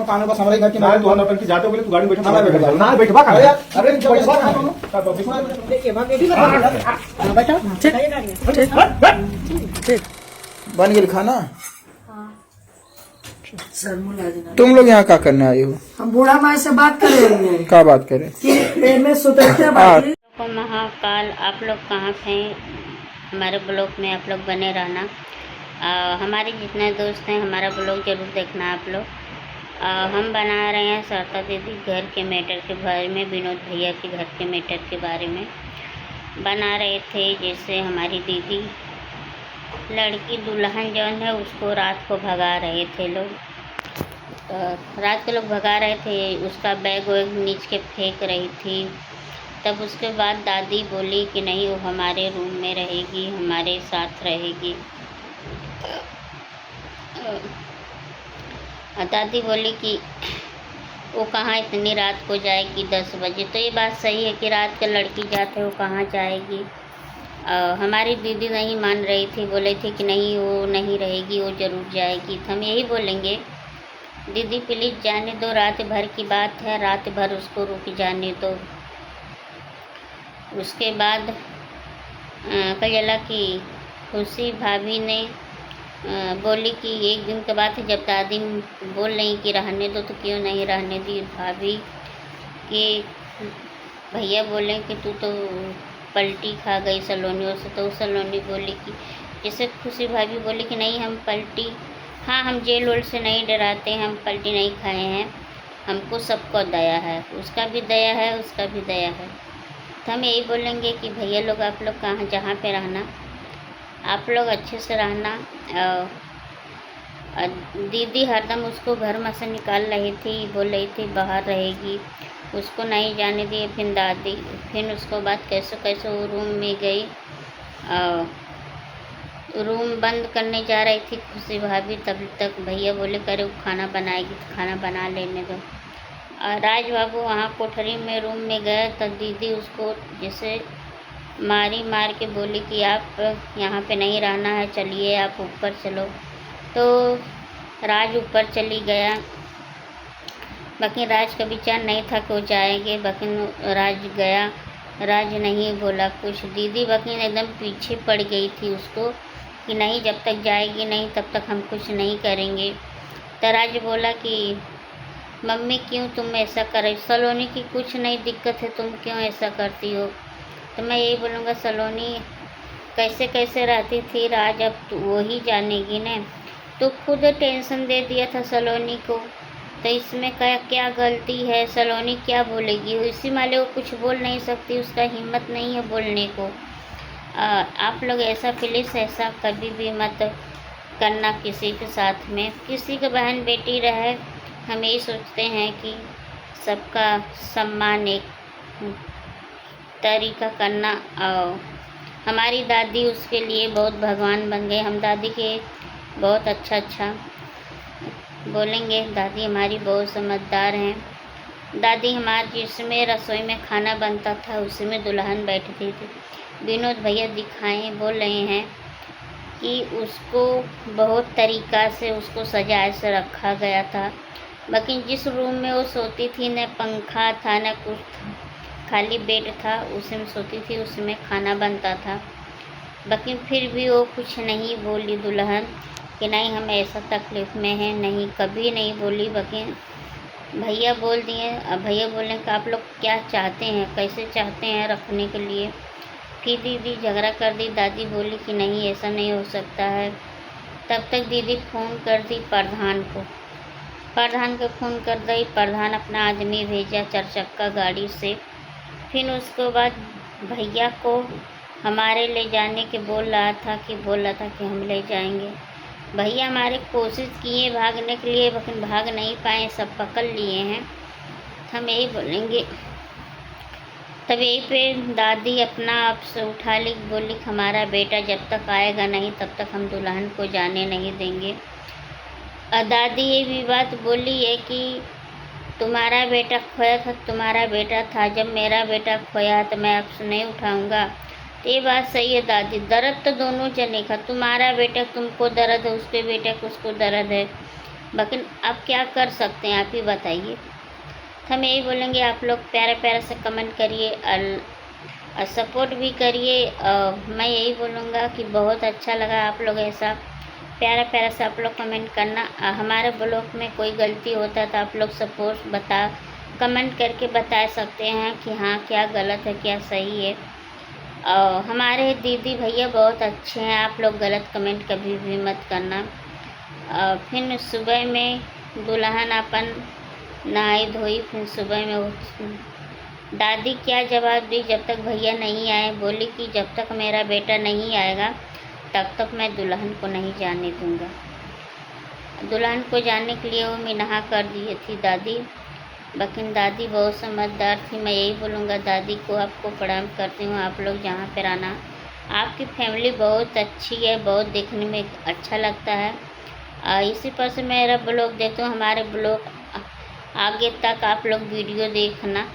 कानून बस हमारे घर के ना तू नौटंकी जाते हो बोले तू गाड़ी बैठा ना बैठा ना बैठवा अरे यार अरे बैठवा बन गया खाना। तुम लोग यहाँ क्या करने आए हो? हम बूढ़ा माई से बात कर रहे हैं क्या बात करें? कि में सुतरते बाकी को महाकाल आप लोग कहाँ थे? हमारे ब्लॉग में आप लोग बने रहना। हमारे जितने दोस्त हैं हमारा ब्लॉग जरूर देखना आप लोग। हम बना रहे हैं सरता दीदी घर के मैटर के बारे में, विनोद भैया के घर के मैटर के बारे में बना रहे थे। जैसे हमारी दीदी लड़की दुल्हन जौन है उसको रात को भगा रहे थे लोग, रात के लोग भगा रहे थे, उसका बैग वैग नीच के फेंक रही थी। तब उसके बाद दादी बोली कि नहीं वो हमारे रूम में रहेगी, हमारे साथ रहेगी। दादी बोली कि वो कहाँ इतनी रात को जाएगी 10 बजे। तो ये बात सही है कि रात के लड़की जाते वो कहाँ जाएगी। हमारी दीदी नहीं मान रही थी, बोले थे कि नहीं वो नहीं रहेगी, वो ज़रूर जाएगी। तो हम यही बोलेंगे दीदी प्लीज़ जाने दो, रात भर की बात है, रात भर उसको रुक जाने दो। उसके बाद कजला की खुशी भाभी ने बोली कि एक दिन के बाद जब दादी बोल रही कि रहने दो तो क्यों नहीं रहने दी भाभी कि भैया बोले कि तू तो पलटी खा गई सलोनियों से। तो सलोनी बोली कि जैसे खुशी भाभी बोली कि नहीं हम पलटी, हाँ हम जेल वेल से नहीं डराते, हम पलटी नहीं खाए हैं, हमको सबको दया है, उसका भी दया है उसका भी दया है। तो हम यही बोलेंगे कि भैया लोग आप लोग कहाँ जहाँ पे रहना आप लोग अच्छे से रहना। दीदी हरदम उसको घर में से निकाल रही थी, बोल रही थी बाहर रहेगी, उसको नहीं जाने दिए। फिर दादी फिर उसको बाद कैसे कैसे वो रूम में गई, रूम बंद करने जा रही थी खुशी भाभी, तब तक भैया बोले करे वो खाना बनाएगी तो खाना बना लेने दो। राज बाबू वहाँ कोठरी में रूम में गए तब दीदी उसको जैसे मार के बोली कि आप यहाँ पे नहीं रहना है, चलिए आप ऊपर चलो। तो राज ऊपर चली गया, बाकी राज का विचार नहीं था कि वो जाएंगे, बाकी राज गया, राज नहीं बोला कुछ। दीदी बाकी एकदम पीछे पड़ गई थी उसको कि नहीं जब तक जाएगी नहीं तब तक हम कुछ नहीं करेंगे। तो राज बोला कि मम्मी क्यों तुम ऐसा करे, सलोनी की कुछ नहीं दिक्कत है, तुम क्यों ऐसा करती हो। तो मैं यही बोलूँगा सलोनी कैसे कैसे रहती थी राज, अब तो वो ही जानेगी ना। तो खुद टेंशन दे दिया था सलोनी को, तो इसमें क्या गलती है, सलोनी क्या बोलेगी, इसी माले वो कुछ बोल नहीं सकती, उसका हिम्मत नहीं है बोलने को। आप लोग ऐसा प्लीज़ ऐसा कभी भी मत करना किसी के साथ में, किसी का बहन बेटी रहे। हम यही सोचते हैं कि सबका सम्मान एक तरीका करना। और हमारी दादी उसके लिए बहुत भगवान बन गए, हम दादी के बहुत अच्छा बोलेंगे। दादी हमारी बहुत समझदार हैं। दादी हमारी जिसमें रसोई में खाना बनता था उसी में दुल्हन बैठती थी। विनोद भैया दिखाएं बोल रहे हैं कि उसको बहुत तरीक़ा से उसको सजाए से रखा गया था, बाकी जिस रूम में वो सोती थी न पंखा था न कुछ था, खाली बेड था, उसी में सोती थी, उसमें खाना बनता था। बाकी फिर भी वो कुछ नहीं बोली दुल्हन कि नहीं हम ऐसा तकलीफ़ में हैं, नहीं कभी नहीं बोली। बाकी भैया बोल दिए, अब भैया बोलें कि आप लोग क्या चाहते हैं, कैसे चाहते हैं रखने के लिए। फिर दीदी झगड़ा कर दी, दादी बोली कि नहीं ऐसा नहीं हो सकता है। तब तक दीदी फ़ोन कर दी प्रधान को फ़ोन कर दी, प्रधान अपना आदमी भेजा 4 चक्का गाड़ी से। फिर उसके बाद भैया को हमारे ले जाने के बोल रहा था कि हम ले जाएंगे। भैया हमारे कोशिश किए भागने के लिए, लेकिन भाग नहीं पाए, सब पकड़ लिए हैं। हम यही बोलेंगे। तब यही पे दादी अपना आप से उठा ली, बोली हमारा बेटा जब तक आएगा नहीं तब तक हम दुल्हन को जाने नहीं देंगे। दादी ये भी बात बोली है कि तुम्हारा बेटा खोया था, तुम्हारा बेटा था, जब मेरा बेटा खोया तो मैं आपसे नहीं उठाऊंगा। तो ये बात सही है दादी, दर्द तो दोनों जने का, तुम्हारा बेटा तुमको दर्द है, उसके बेटे को उसको दर्द है, लेकिन अब क्या कर सकते हैं, आप ही बताइए। तो हम यही बोलेंगे, आप लोग प्यारे प्यारे से कमेंट करिए और सपोर्ट भी करिए। मैं यही बोलूँगा कि बहुत अच्छा लगा आप लोग ऐसा प्यारा प्यारा से आप लोग कमेंट करना। हमारे ब्लॉग में कोई गलती होता है तो आप लोग सपोर्ट कमेंट करके बता सकते हैं कि हाँ क्या गलत है क्या सही है। हमारे दीदी भैया बहुत अच्छे हैं, आप लोग गलत कमेंट कभी भी मत करना। फिर सुबह में दुल्हन अपन नहाई धोई, फिर सुबह में दादी क्या जवाब दी, जब तक भैया नहीं आए, बोली कि जब तक मेरा बेटा नहीं आएगा तब तक मैं दुल्हन को नहीं जाने दूंगा। दुल्हन को जाने के लिए वो मिनहा कर दी थी दादी, लेकिन दादी बहुत समझदार थी। मैं यही बोलूँगा दादी को आपको प्रणाम करती हूँ। आप लोग जहाँ पर आना, आपकी फैमिली बहुत अच्छी है, बहुत देखने में अच्छा लगता है। इसी पर से मेरा ब्लॉग देखते हो, हमारे ब्लॉग आगे तक आप लोग वीडियो देखना।